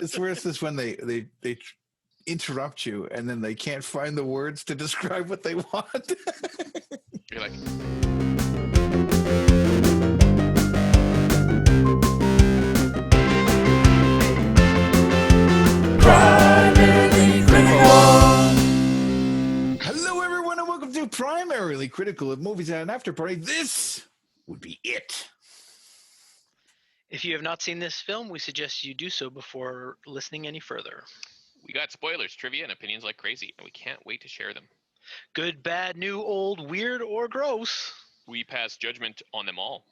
It's worse is when they interrupt you and then they can't find the words to describe what they want. You're like, Primarily Critical. Hello, everyone, and welcome to Primarily Critical of Movies at an After Party. This would be it. If you have not seen this film, we suggest you do so before listening any further. we got spoilers, trivia, and opinions like crazy, and we can't wait to share them. Good, bad, new, old, weird, or gross. We pass judgment on them all.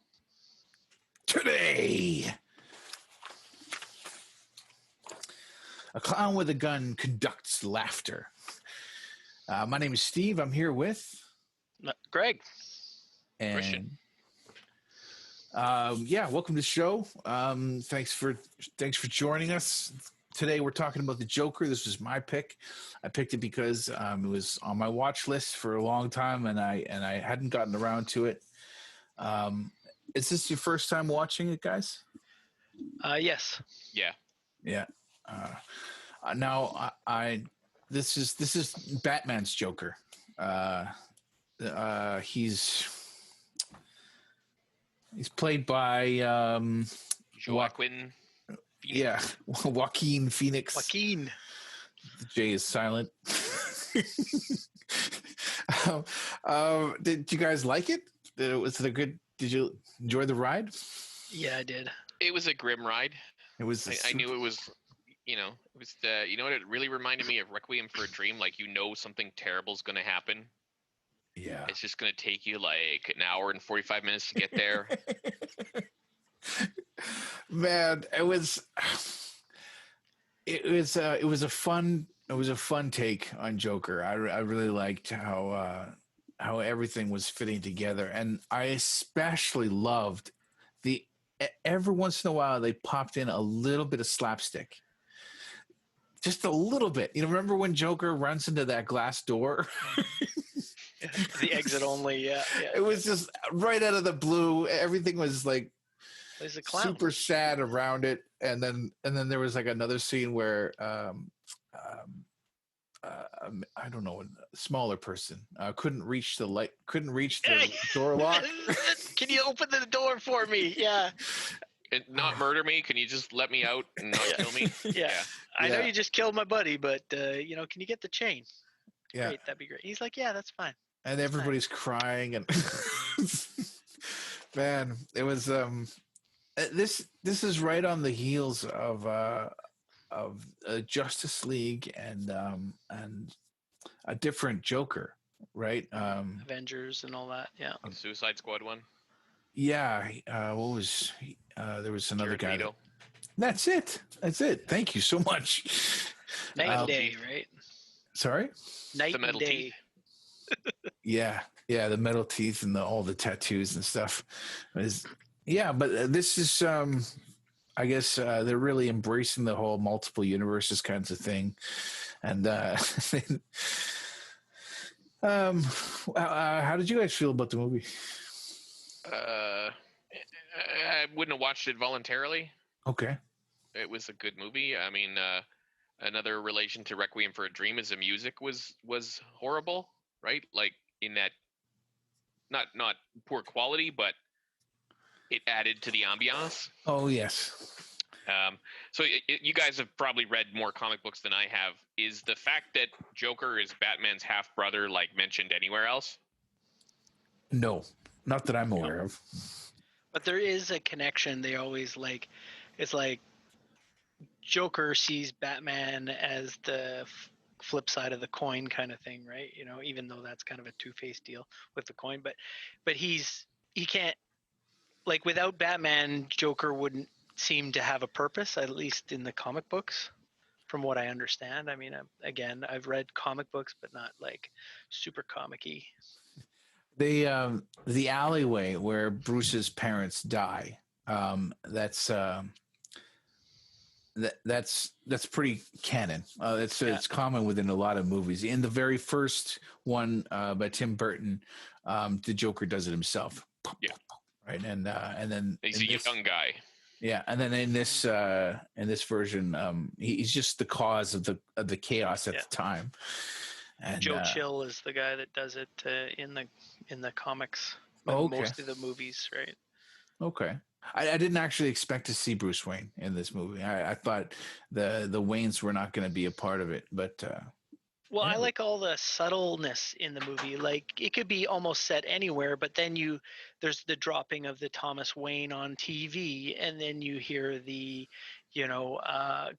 Today, a clown with a gun conducts laughter. My name is Steve. I'm here with Greg. and Christian. welcome to the show. Thanks for joining us. Today we're talking about the Joker. This was my pick. I picked it because it was on my watch list for a long time, and I hadn't gotten around to it. Is this your first time watching it, guys? Yes. Yeah. Yeah. Now this is Batman's Joker. He's played by Joaquin. yeah, Joaquin Phoenix. Joaquin. The J is silent. Did you guys like it? Was it a good? Did you enjoy the ride? Yeah, I did. It was a grim ride. It was. I knew it was, it was, you know what it really reminded me of? Requiem for a Dream. Like, something terrible is going to happen. Yeah. It's just going to take you like an hour and 45 minutes to get there. Man, it was a fun take on Joker. I really liked how everything was fitting together, and I especially loved every once in a while they popped in a little bit of slapstick, just a little bit. Remember when Joker runs into that glass door? The exit only. Yeah. It was just right out of the blue. Everything was like He's a clown. super sad around it, and then there was like another scene where I don't know, a smaller person couldn't reach the door lock. Can you open the door for me? Yeah. And not murder me. Can you just let me out and not kill me? Yeah. I know Yeah. you just killed my buddy, but can you get the chain? Yeah, Great, that'd be great. He's like, yeah, that's fine. and everybody's crying, and man, it was this is right on the heels of Justice League and a different Joker, right? Avengers and all that. Yeah. Suicide Squad one. Yeah. What was there was another Jared guy. Leto. That's it. Thank you so much. Night and day, right? Sorry. Night The and metal day. teeth. Yeah, the metal teeth and all the tattoos and stuff. But this is, I guess they're really embracing the whole multiple universes kinds of thing. And how did you guys feel about the movie? I wouldn't have watched it voluntarily. Okay. It was a good movie. I mean, another relation to Requiem for a Dream is the music was horrible, right? Like, in that, not poor quality, but it added to the ambiance. Oh yes. So you guys have probably read more comic books than I have. Is the fact that Joker is Batman's half brother like mentioned anywhere else? No, not that I'm aware of. But there is a connection. They always it's like Joker sees Batman as the flip side of the coin kind of thing, right? Even though that's kind of a two-faced deal with the coin, but he can't, like, without Batman, Joker wouldn't seem to have a purpose, at least in the comic books, from what I understand. I mean, I've read comic books, but not like super comic-y. The alleyway where Bruce's parents die. That's pretty canon. It's common within a lot of movies. In the very first one by Tim Burton, the Joker does it himself. Yeah. Right, and then He's a young guy. Yeah, and then in this version, he's just the cause of the chaos at Yeah. the time. And Joe Chill is the guy that does it in the comics, okay. mostly the movies, right? Okay. I didn't actually expect to see Bruce Wayne in this movie. I thought the Waynes were not going to be a part of it, but Well, yeah. I like all the subtleness in the movie. Like it could be almost set anywhere, but then there's the dropping of the Thomas Wayne on TV, and then you hear the,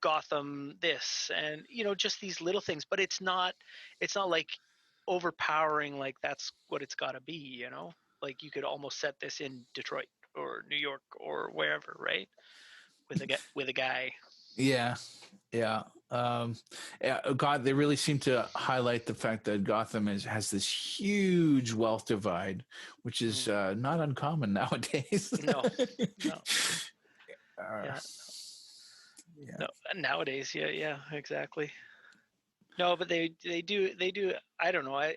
Gotham this, and just these little things. But it's not like overpowering. Like that's what it's got to be. Like you could almost set this in Detroit or New York or wherever, right? With a guy. Yeah. Yeah. God, they really seem to highlight the fact that Gotham has this huge wealth divide, which is not uncommon nowadays. No, no. Yeah. No, nowadays, yeah, exactly. No, but they do. I don't know.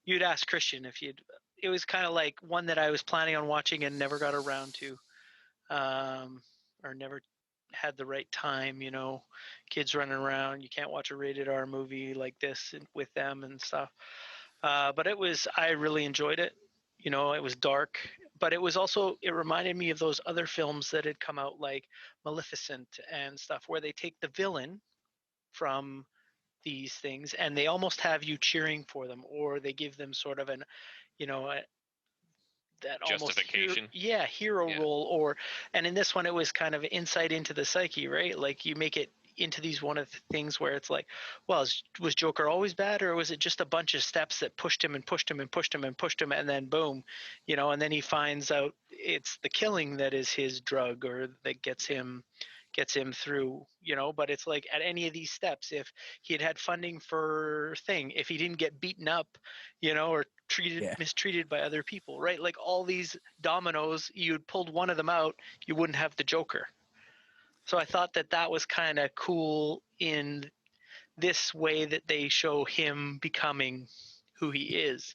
You'd ask Christian if you'd. It was kind of like one that I was planning on watching and never got around to, or never had the right time. Kids running around. You can't watch a rated R movie like this with them and stuff. But I really enjoyed it. It was dark, but it reminded me of those other films that had come out like Maleficent and stuff, where they take the villain from these things and they almost have you cheering for them, or they give them sort of an, that almost Justification. hero role, and in this one it was kind of insight into the psyche, right? Like you make it into these one of the things where it's like, well, was Joker always bad, or was it just a bunch of steps that pushed him and pushed him and pushed him and pushed him, and then boom, and then he finds out it's the killing that is his drug, or that gets him through, but it's like at any of these steps, if he had funding for if he didn't get beaten up, or mistreated by other people, right? Like all these dominoes, you'd pulled one of them out, you wouldn't have the Joker. So I thought that was kind of cool in this way that they show him becoming who he is.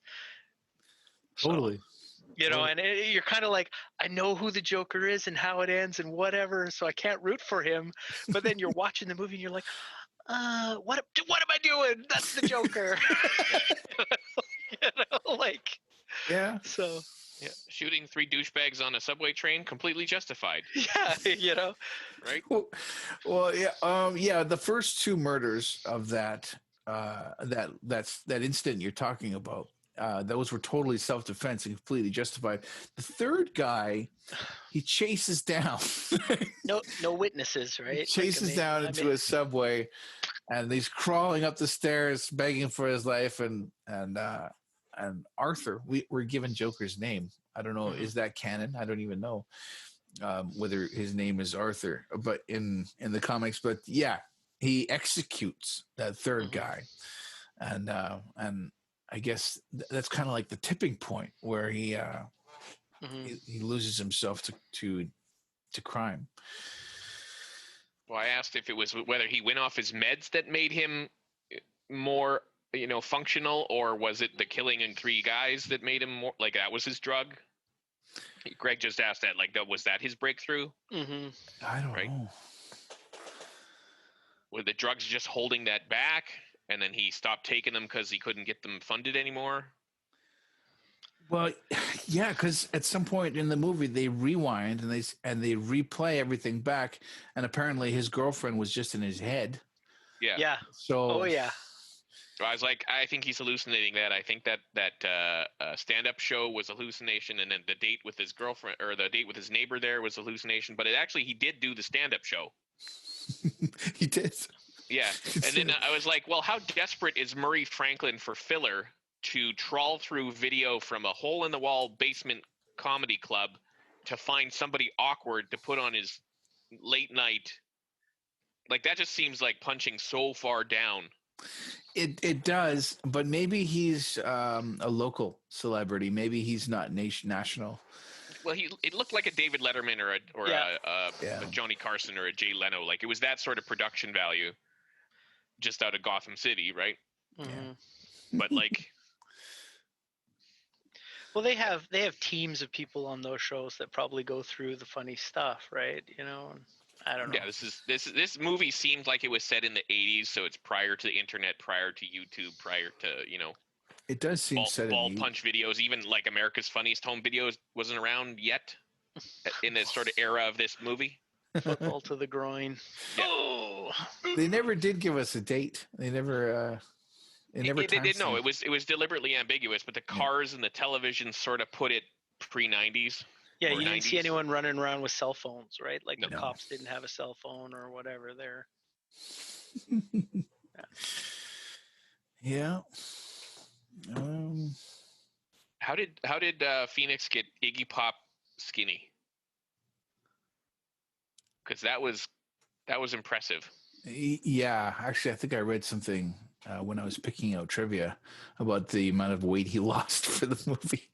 Totally. And you're kind of like, I know who the Joker is and how it ends and whatever, so I can't root for him. But then you're watching the movie and you're like, what am I doing? That's the Joker. Yeah. So. Yeah, shooting 3 douchebags on a subway train, completely justified. Yeah, Right? Well, yeah, yeah. The first 2 murders of that incident you're talking about, those were totally self-defense and completely justified. The third guy, he chases down. No witnesses, right? He chases down into a subway, and he's crawling up the stairs, begging for his life, and Arthur. We're given Joker's name. I don't know. Is that canon? I don't even know whether his name is Arthur, but in the comics. But yeah, he executes that third guy, and I guess that's kind of like the tipping point where he loses himself to crime. Well, I asked if it was whether he went off his meds that made him more, functional, or was it the killing in 3 guys that made him more, like that was his drug? Greg just asked that, like, was that his breakthrough? I don't know. Were the drugs just holding that back, and then he stopped taking them because he couldn't get them funded anymore? Well, yeah, because at some point in the movie they rewind and they replay everything back, and apparently his girlfriend was just in his head. Yeah. So. Oh yeah. So I was like, I think he's hallucinating that. I think that stand-up show was a hallucination, and then the date with his girlfriend, or the date with his neighbor there, was a hallucination. But he did do the stand-up show. He did. Yeah. And then I was like, well, how desperate is Murray Franklin for filler to trawl through video from a hole-in-the-wall basement comedy club to find somebody awkward to put on his late night? Like, that just seems like punching so far down. It does, but maybe he's a local celebrity. Maybe he's not national. Well, it looked like a David Letterman or a Johnny Carson or a Jay Leno. Like, it was that sort of production value, just out of Gotham City, right? Mm-hmm. But like, Well, they have teams of people on those shows that probably go through the funny stuff, right? You know, I don't know. Yeah, this movie seemed like it was set in the 80s, so it's prior to the internet, prior to YouTube, prior to It does seem set ball in the punch videos. Even like America's Funniest Home Videos wasn't around yet in this sort of era of this movie. Football to the groin. Yeah. Oh, They never did give us a date. They never. They never. They did. No, timestamped. it was deliberately ambiguous, but the cars and the television sort of put it pre-90s. yeah, or you didn't see 90s. anyone running around with cell phones, right? Like the No. cops didn't have a cell phone or whatever there. Yeah. How did Phoenix get Iggy Pop skinny? Because that was impressive. Yeah, actually, I think I read something when I was picking out trivia about the amount of weight he lost for the movie.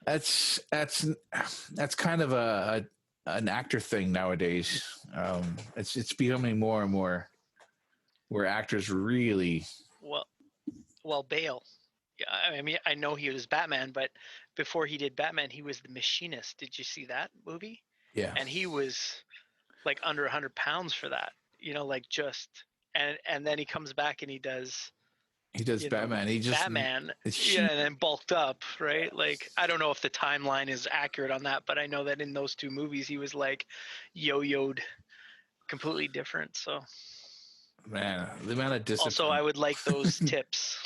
That's kind of an actor thing nowadays. It's becoming more and more where actors really. Well, Bale. Yeah, I mean, I know he was Batman, but before he did Batman, he was the Machinist. Did you see that movie? Yeah, And he was like under 100 pounds for that. You know, like just and then he comes back and he does Batman. He just Batman, it's yeah, and then bulked up, right? Like I don't know if the timeline is accurate on that, but I know that in those two movies he was like yo-yoed, completely different. So man, the amount of discipline. also I would like those tips.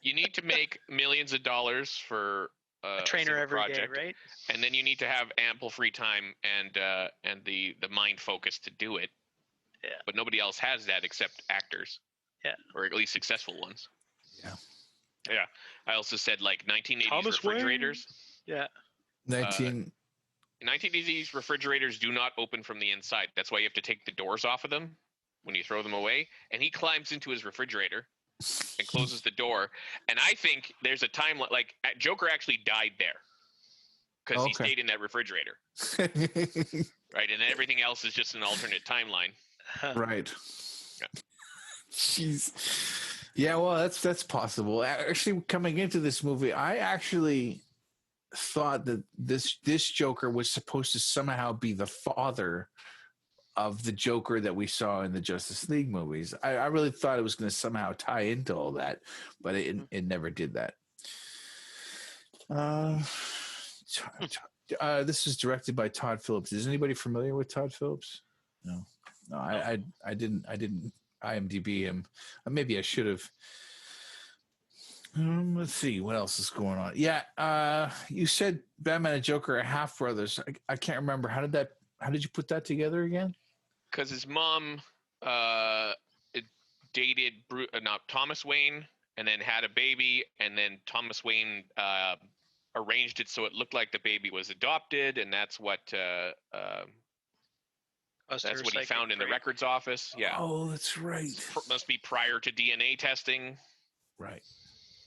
You need to make millions of dollars for A trainer single every project, day, right? and then you need to have ample free time and the mind focus to do it. Yeah. But nobody else has that except actors. Yeah. Or at least successful ones. Yeah. Yeah. I also said like 1980s Thomas Wayne. refrigerators. Yeah. 1980s refrigerators do not open from the inside. That's why you have to take the doors off of them when you throw them away. And he climbs into his refrigerator and closes the door. And I think there's a time like Joker actually died there because he stayed in that refrigerator, right? And everything else is just an alternate timeline. Right. Yeah. Jeez. Yeah, well, that's possible. Actually, coming into this movie, I actually thought that this Joker was supposed to somehow be the father of the Joker that we saw in the Justice League movies. I really thought it was going to somehow tie into all that, but it never did that. This is directed by Todd Phillips. Is anybody familiar with Todd Phillips? No, I didn't IMDb him. Maybe I should have. Let's see what else is going on. Yeah, you said Batman and Joker are half brothers. I can't remember. How did you put that together again? Because his mom dated Thomas Wayne and then had a baby, and then Thomas Wayne arranged it so it looked like the baby was adopted, and that's what he found in the records office. Yeah. Oh, that's right. Must be prior to DNA testing. Right.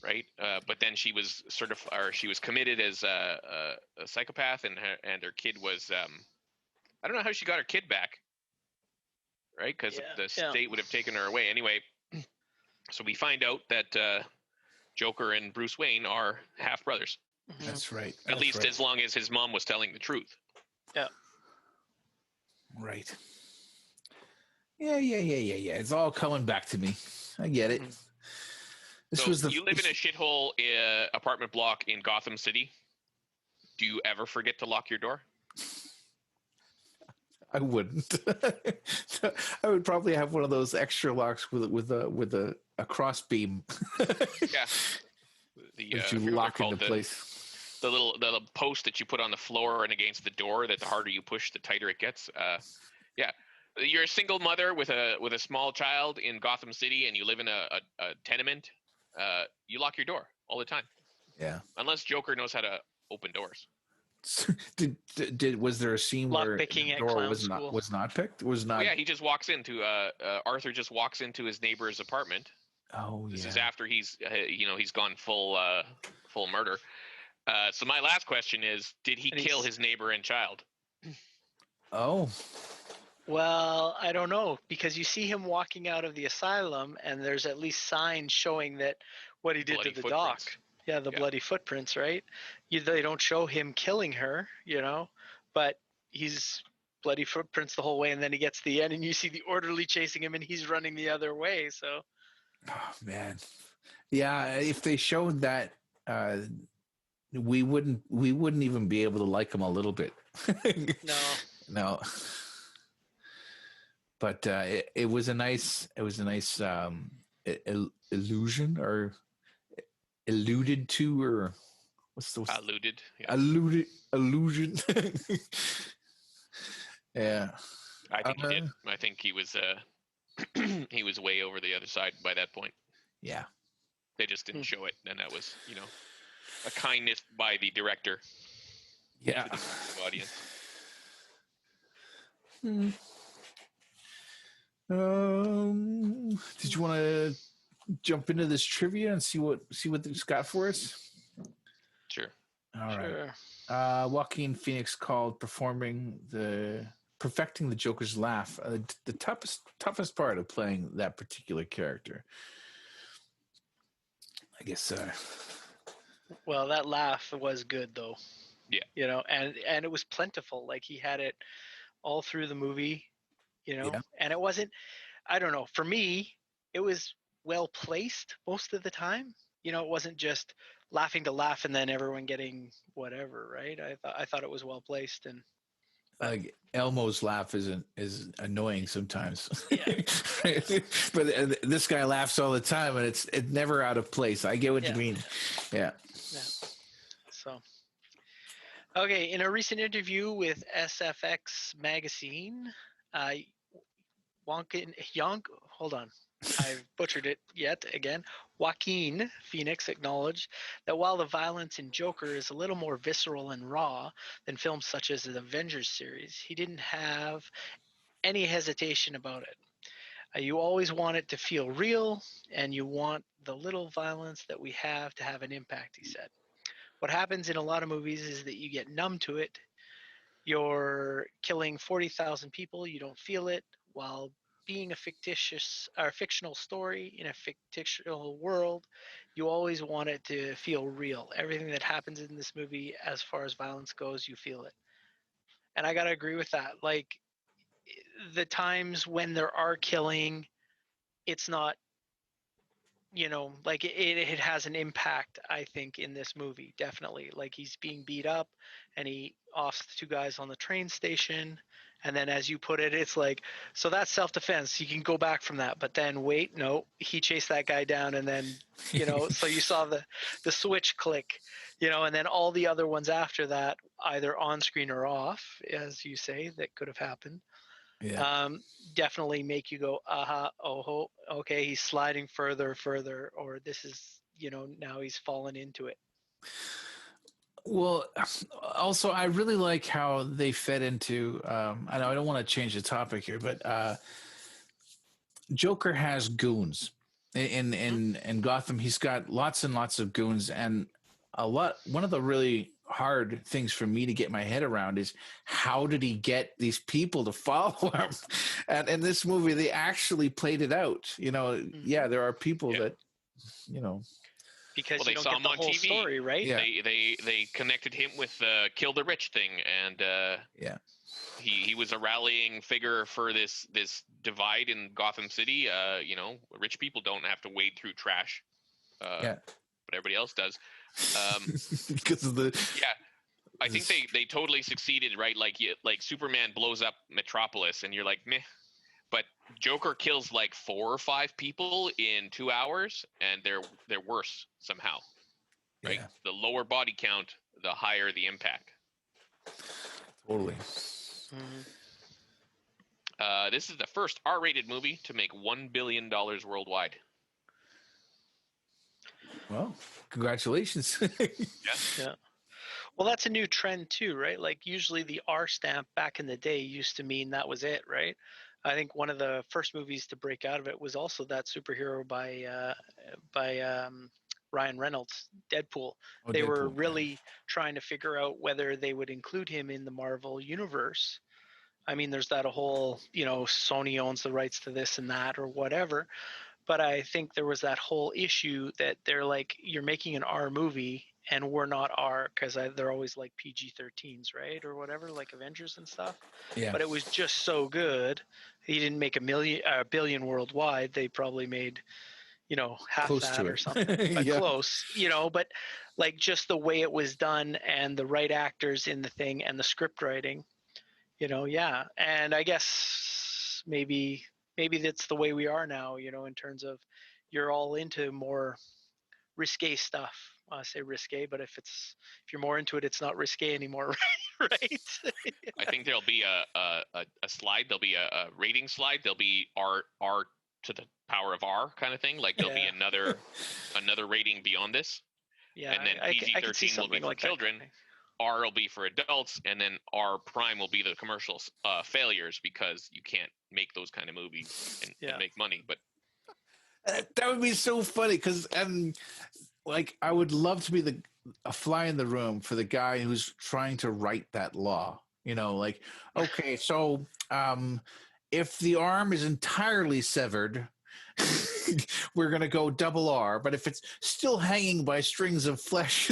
Right. But then she was she was committed as a psychopath, and her kid was I don't know how she got her kid back. Right, because the state would have taken her away anyway. So we find out that Joker and Bruce Wayne are half brothers. Mm-hmm. That's right. At least as long as his mom was telling the truth. Yeah. Right. Yeah. It's all coming back to me. I get it. Mm-hmm. You live in a shithole apartment block in Gotham City. Do you ever forget to lock your door? I wouldn't. I would probably have one of those extra locks with a cross beam. Yeah. That you lock into place. The little post that you put on the floor and against the door. That the harder you push, the tighter it gets. Yeah. You're a single mother with a small child in Gotham City, and you live in a tenement. You lock your door all the time. Yeah. Unless Joker knows how to open doors. Was there a scene where the door was not picked? Was not. Oh, yeah, he just walks into Arthur just walks into his neighbor's apartment. Oh, This is after he's gone full murder. So my last question is, did he kill his neighbor and child? Oh. Well, I don't know, because you see him walking out of the asylum, and there's at least signs showing that what he did Bloody to the footprints. doc. Yeah, the Yeah. bloody footprints, right? They don't show him killing her, but he's bloody footprints the whole way, and then he gets to the end, and you see the orderly chasing him, and he's running the other way. So Oh man, yeah. If they showed that, uh, we wouldn't even be able to like him a little bit. no, No, but it was a nice illusion or alluded to, or what's the Alluded. Yeah. illusion. Yeah. I think he did. I think he was he was way over the other side by that point. Yeah. They just didn't show it, and that was, a kindness by the director Yeah. to the audience. Did you want to jump into this trivia and see what it's got for us? Sure. All right. sure. Joaquin Phoenix called perfecting the Joker's laugh the toughest part of playing that particular character. I guess. Well, that laugh was good though. Yeah. And it was plentiful. Like he had it all through the movie. Yeah. And it wasn't. I don't know. For me, it was well placed most of the time. It wasn't just laughing to laugh and then everyone getting whatever, right? I thought it was well placed and. Like Elmo's laugh is annoying sometimes. Yeah. But this guy laughs all the time, and it's never out of place. I get what you mean. Yeah. So, okay, in a recent interview with SFX magazine, hold on, I've butchered it yet again. Joaquin Phoenix acknowledged that while the violence in Joker is a little more visceral and raw than films such as the Avengers series, he didn't have any hesitation about it. You always want it to feel real, and you want the little violence that we have to have an impact, he said. What happens in a lot of movies is that you get numb to it. You're killing 40,000 people, you don't feel it, while being a fictitious or fictional story in a fictional world, you always want it to feel real. Everything that happens in this movie, as far as violence goes, you feel it. And I got to agree with that. Like the times when there are killing, it's not, like it has an impact, I think, in this movie, definitely. Like he's being beat up and he offs the two guys on the train station. And then, as you put it, it's like, so that's self-defense. You can go back from that. But then, wait, no, he chased that guy down. And then, so you saw the switch click, and then all the other ones after that, either on screen or off, as you say, that could have happened. Yeah. Definitely make you go, aha, oh, okay, he's sliding further, or this is, now he's fallen into it. Well, also, I really like how they fed into. I know I don't want to change the topic here, but Joker has goons in Gotham. He's got lots and lots of goons, and one of the really hard things for me to get my head around is how did he get these people to follow him? And in this movie, they actually played it out. Yeah, there are people that, because well, you don't get the whole TV. Story, right? Yeah. They connected him with kill the rich thing, and yeah, he was a rallying figure for this divide in Gotham City. Rich people don't have to wade through trash, but everybody else does. Because of the I think they totally succeeded, right? Like Superman blows up Metropolis, and you're like, meh. But Joker kills like 4 or 5 people in 2 hours, and they're worse somehow, right? Yeah. The lower body count, the higher the impact. Totally. This is the first R-rated movie to make $1 billion worldwide. Well, congratulations. Yeah. Well, that's a new trend too, right? Like usually the R stamp back in the day used to mean that was it, right? I think one of the first movies to break out of it was also that superhero by Ryan Reynolds, Deadpool. They were really trying to figure out whether they would include him in the Marvel universe. I mean, there's that whole, Sony owns the rights to this and that or whatever. But I think there was that whole issue that they're like, you're making an R movie and we're not R, because they're always like PG-13s, right, or whatever, like Avengers and stuff. Yeah. But it was just so good. He didn't make a billion worldwide. They probably made, half Close that to or it. something, but Yeah. close, but like just the way it was done and the right actors in the thing and the script writing, yeah. And I guess maybe that's the way we are now, in terms of you're all into more risque stuff. I say risque, but if you're more into it, it's not risque anymore, right? I think there'll be a slide. There'll be a rating slide. There'll be R to the power of R kind of thing. Like there'll be Yeah. another rating beyond this. Yeah, And then I could see PG-13 will be something for like that kind of children. thing. R will be for adults, and then R prime will be the commercial failures, because you can't make those kind of movies and make money. But That would be so funny because, like, I would love to be a fly in the room for the guy who's trying to write that law. Like, okay, so if the arm is entirely severed, we're going to go double R. But if it's still hanging by strings of flesh,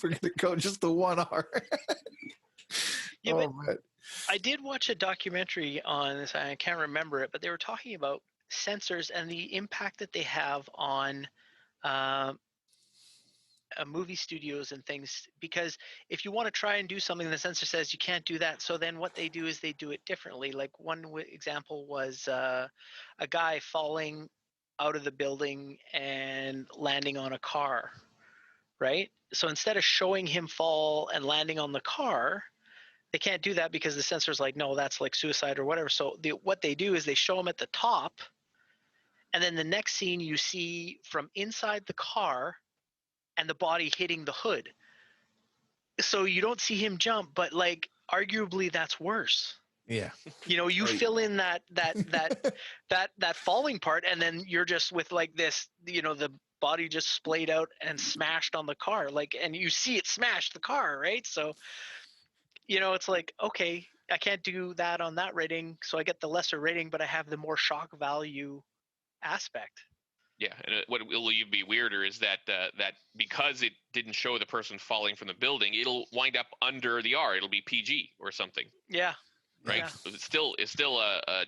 we're going to go just the one R. Yeah, but man. I did watch a documentary on this. I can't remember it, but they were talking about censors and the impact that they have on movie studios and things. Because if you want to try and do something, the censor says you can't do that. So then what they do is they do it differently. Like one example was a guy falling out of the building and landing on a car, right? So instead of showing him fall and landing on the car, they can't do that because the censor's like, no, that's like suicide or whatever. So what they do is they show him at the top, and then the next scene you see from inside the car and the body hitting the hood. So you don't see him jump, but like arguably that's worse. Yeah. You Right. fill in that falling part, and then you're just with like this, the body just splayed out and smashed on the car, like, and you see it smash the car, right? So it's like, okay, I can't do that on that rating, so I get the lesser rating, but I have the more shock value aspect. yeah, and what will you be weirder is that that because it didn't show the person falling from the building, it'll wind up under the R. It'll be PG or something, Yeah. right? Yeah. It's still a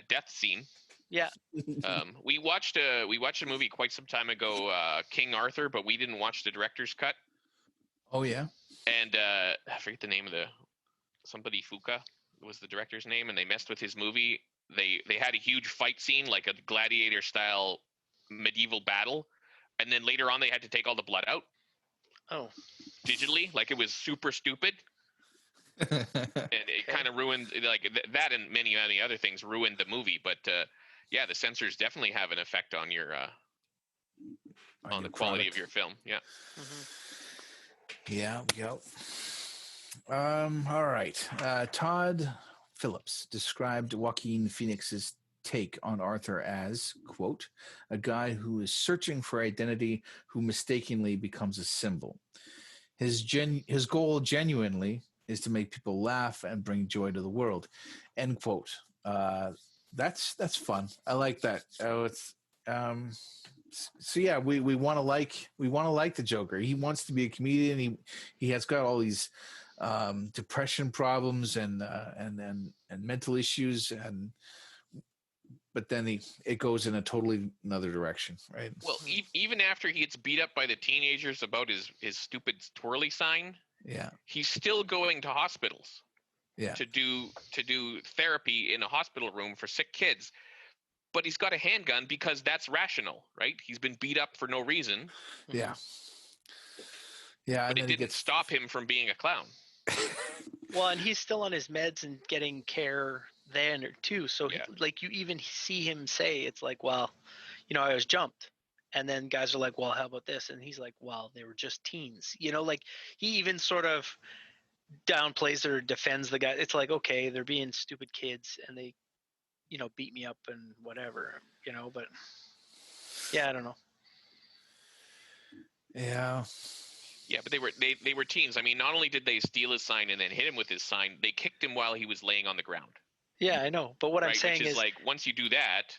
death scene. Yeah. We watched a movie quite some time ago, King Arthur, but we didn't watch the director's cut. Oh yeah. And I forget the name of somebody Fuka was the director's name, and they messed with his movie. They had a huge fight scene, like a gladiator style medieval battle, and then later on they had to take all the blood out. Oh. Digitally, like it was super stupid. And it kind of ruined, like that and many other things ruined the movie. But yeah, the censors definitely have an effect on your on the quality of your film. Yeah. Mm-hmm. Yeah. Yep. All right. Todd Phillips described Joaquin Phoenix's take on Arthur as, quote, a guy who is searching for identity who mistakenly becomes a symbol. His goal genuinely is to make people laugh and bring joy to the world, end quote. That's fun. I like that. So yeah, we want to like the Joker. He wants to be a comedian. He has got all these depression problems and mental issues, but then it goes in a totally another direction, right? Well, even after he gets beat up by the teenagers about his stupid twirly sign, yeah, he's still going to hospitals, to do therapy in a hospital room for sick kids. But he's got a handgun because that's rational, right? He's been beat up for no reason. Yeah. Yeah, but it didn't stop him from being a clown. Well, and he's still on his meds and getting care then too. So like you even see him say, it's like, well, I was jumped. And then guys are like, well, how about this? And he's like, well, they were just teens. Like he even sort of downplays or defends the guy. It's like, okay, they're being stupid kids and they, beat me up and whatever, but yeah, I don't know. Yeah. Yeah, but they were teens. I mean, not only did they steal his sign and then hit him with his sign, they kicked him while he was laying on the ground. Yeah, I know. But what I'm saying is is like once you do that,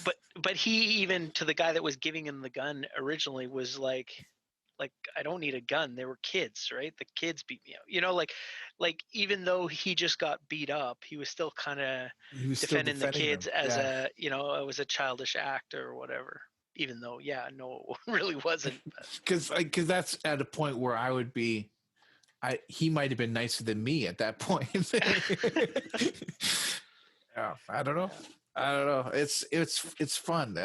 but he, even to the guy that was giving him the gun originally, was like I don't need a gun. They were kids, right? The kids beat me up. You know, like even though he just got beat up, he was still kind of He was still defending the defending kids them. as Yeah. it was a childish act or whatever. Even though, yeah, no, it really wasn't. Because that's at a point where I would be. He might have been nicer than me at that point. Yeah, I don't know. It's fun.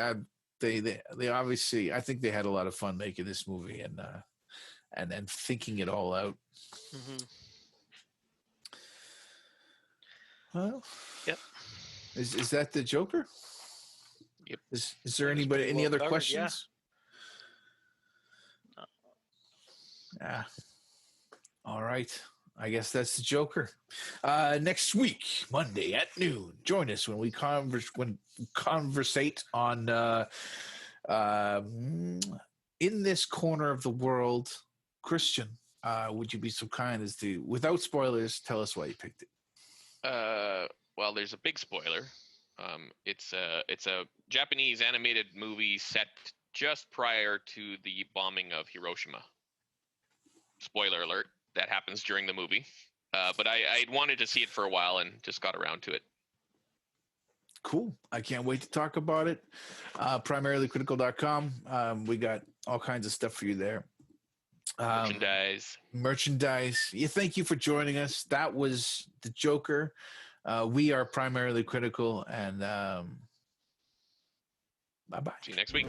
They obviously, I think they had a lot of fun making this movie and thinking it all out. Mm-hmm. Well, Yep. Is that the Joker? Yep. Is there It was pretty any well other covered, questions? yeah. Yeah. All right. I guess that's the Joker. Next week, Monday at noon, join us when we conversate on In This Corner of the World. Christian, would you be so kind as to, without spoilers, tell us why you picked it? Well, there's a big spoiler. It's a Japanese animated movie set just prior to the bombing of Hiroshima. Spoiler alert, that happens during the movie. But I'd wanted to see it for a while and just got around to it. Cool. I can't wait to talk about it. Primarylycritical.com. We got all kinds of stuff for you there. Merchandise. Yeah, thank you for joining us. That was the Joker. We are Primarily Critical, and bye-bye. See you next week.